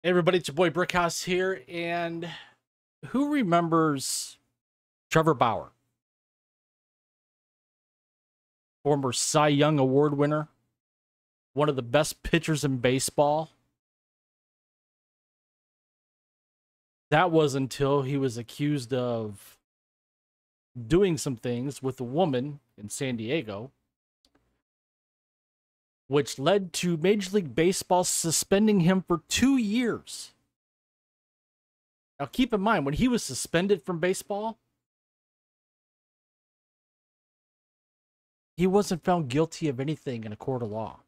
Hey everybody, it's your boy Brickhouse here, and who remembers Trevor Bauer, former Cy Young Award winner, one of the best pitchers in baseball? That was until he was accused of doing some things with a woman in San Diego, which led to Major League Baseball suspending him for 2 years. Now, keep in mind, when he was suspended from baseball, he wasn't found guilty of anything in a court of law.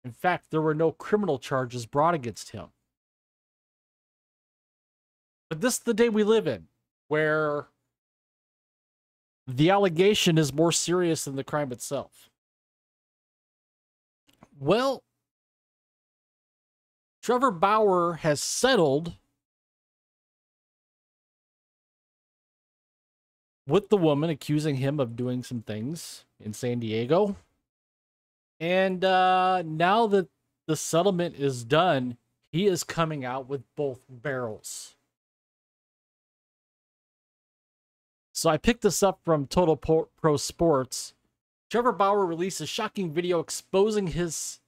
In fact, there were no criminal charges brought against him. But this is the day we live in, where the allegation is more serious than the crime itself. Well, Trevor Bauer has settled with the woman accusing him of doing some things in San Diego. And now that the settlement is done, he is coming out with both barrels. So I picked this up from Total Pro Sports. Trevor Bauer released a shocking video exposing his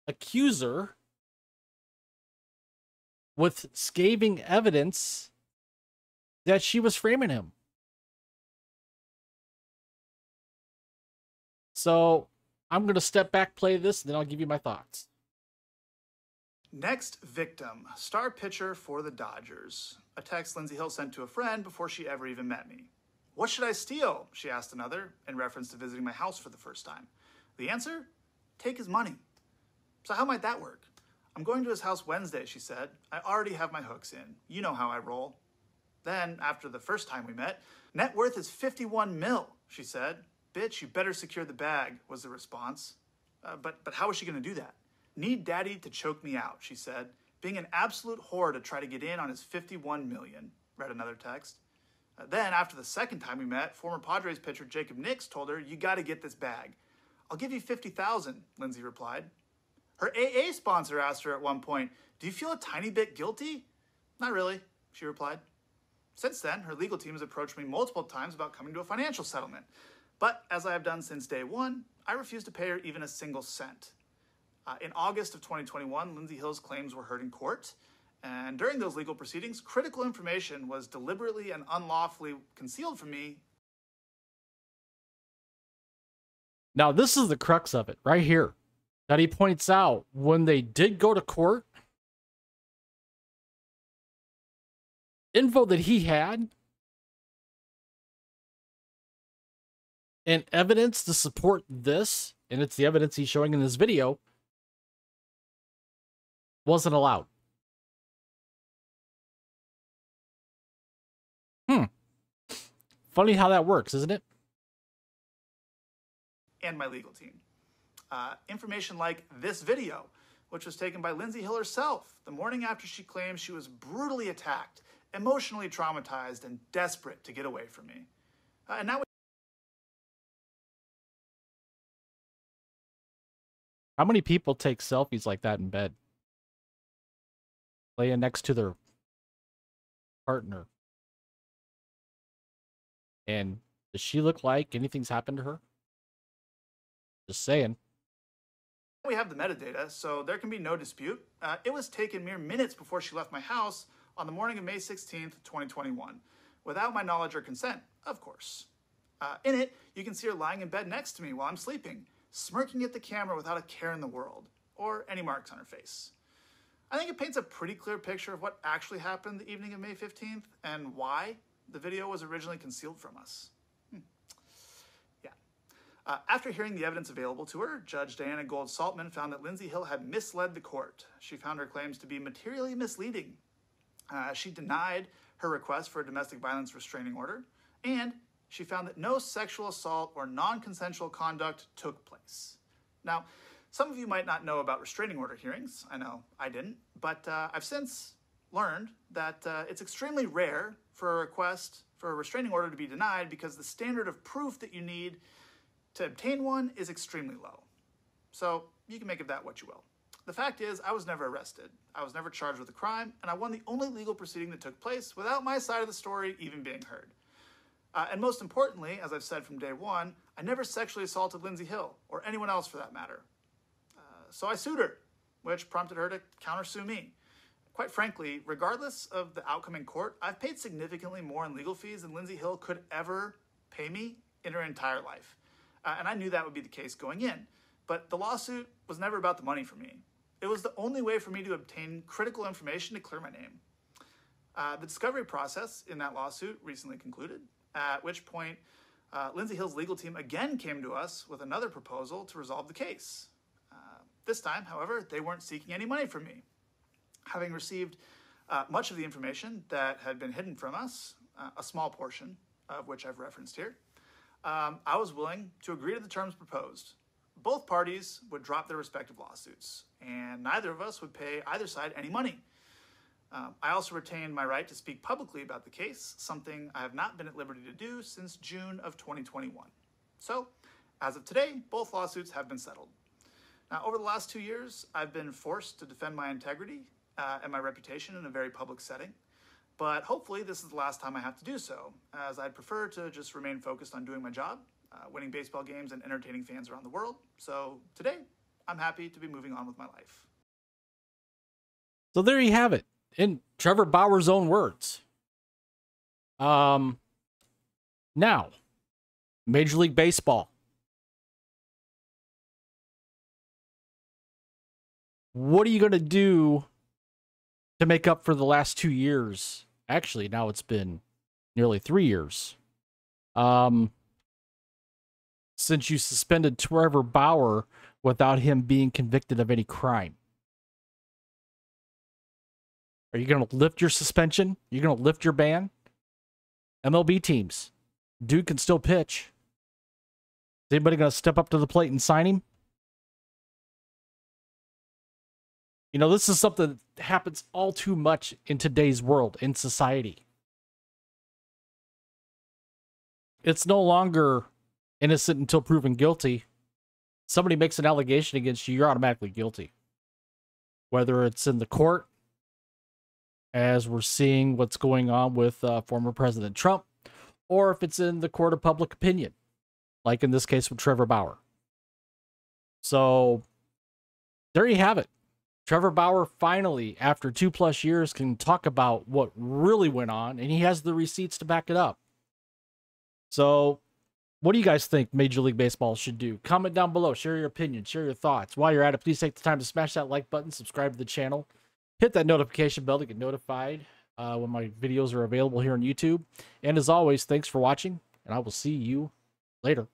accuser with scathing evidence that she was framing him. So I'm going to step back, play this, and then I'll give you my thoughts. Next victim, star pitcher for the Dodgers. A text Lindsey Hill sent to a friend before she ever even met me. "What should I steal?" she asked another, in reference to visiting my house for the first time. The answer? Take his money. So how might that work? "I'm going to his house Wednesday," she said. "I already have my hooks in. You know how I roll." Then, after the first time we met, "Net worth is 51 mil, she said. "Bitch, you better secure the bag," was the response. But how is she going to do that? "Need daddy to choke me out," she said. "Being an absolute whore to try to get in on his 51 million, read another text. Then, after the second time we met, former Padres pitcher Jacob Nix told her, "You got to get this bag." "I'll give you 50,000, Lindsey replied. Her AA sponsor asked her at one point, "Do you feel a tiny bit guilty?" "Not really," she replied. Since then, her legal team has approached me multiple times about coming to a financial settlement. But, as I have done since day one, I refuse to pay her even a single cent. In August of 2021, Lindsey Hill's claims were heard in court. And during those legal proceedings, critical information was deliberately and unlawfully concealed from me. Now, this is the crux of it right here that he points out. When they did go to court, info that he had and evidence to support this, and it's the evidence he's showing in this video, wasn't allowed. Funny how that works, isn't it? And my legal team. Information like this video, which was taken by Lindsey Hill herself the morning after she claims she was brutally attacked, emotionally traumatized, and desperate to get away from me. And now, how many people take selfies like that in bed, laying next to their partner? And does she look like anything's happened to her? Just saying. we have the metadata, so there can be no dispute. It was taken mere minutes before she left my house on the morning of May 16th, 2021, without my knowledge or consent, of course. In it, you can see her lying in bed next to me while I'm sleeping, smirking at the camera without a care in the world, or any marks on her face. I think it paints a pretty clear picture of what actually happened the evening of May 15th and why the video was originally concealed from us. After hearing the evidence available to her, Judge Diana Gold-Saltman found that Lindsey Hill had misled the court. She found her claims to be materially misleading. She denied her request for a domestic violence restraining order, and she found that no sexual assault or non-consensual conduct took place. Now, some of you might not know about restraining order hearings. I know I didn't, but I've since learned that it's extremely rare for a request for a restraining order to be denied because the standard of proof that you need to obtain one is extremely low. So you can make of that what you will. The fact is, I was never arrested. I was never charged with a crime, and I won the only legal proceeding that took place without my side of the story even being heard. And most importantly, as I've said from day one, I never sexually assaulted Lindsay Hill, or anyone else for that matter. So I sued her, which prompted her to countersue me. Quite frankly, regardless of the outcome in court, I've paid significantly more in legal fees than Lindsay Hill could ever pay me in her entire life. And I knew that would be the case going in. But the lawsuit was never about the money for me. It was the only way for me to obtain critical information to clear my name. The discovery process in that lawsuit recently concluded, at which point Lindsay Hill's legal team again came to us with another proposal to resolve the case. This time, however, they weren't seeking any money from me. Having received much of the information that had been hidden from us, a small portion of which I've referenced here, I was willing to agree to the terms proposed. Both parties would drop their respective lawsuits, and neither of us would pay either side any money. I also retained my right to speak publicly about the case, something I have not been at liberty to do since June of 2021. So, as of today, both lawsuits have been settled. Now, over the last 2 years, I've been forced to defend my integrity and my reputation in a very public setting, but hopefully this is the last time I have to do so, as I'd prefer to just remain focused on doing my job, winning baseball games and entertaining fans around the world. So today, I'm happy to be moving on with my life. So there you have it, in Trevor Bauer's own words. Now, Major League Baseball. What are you going to do to make up for the last 2 years? Actually, now it's been nearly 3 years. Since you suspended Trevor Bauer without him being convicted of any crime. Are you going to lift your suspension? You're going to lift your ban? MLB teams. Dude can still pitch. Is anybody going to step up to the plate and sign him? You know, this is something that happens all too much in today's world, in society. It's no longer innocent until proven guilty. Somebody makes an allegation against you, you're automatically guilty. Whether it's in the court, as we're seeing what's going on with former President Trump, or if it's in the court of public opinion, like in this case with Trevor Bauer. So, there you have it. Trevor Bauer finally, after 2+ years, can talk about what really went on, and he has the receipts to back it up. So, what do you guys think Major League Baseball should do? Comment down below, share your opinion, share your thoughts. While you're at it, please take the time to smash that like button, subscribe to the channel, hit that notification bell to get notified when my videos are available here on YouTube. And as always, thanks for watching, and I will see you later.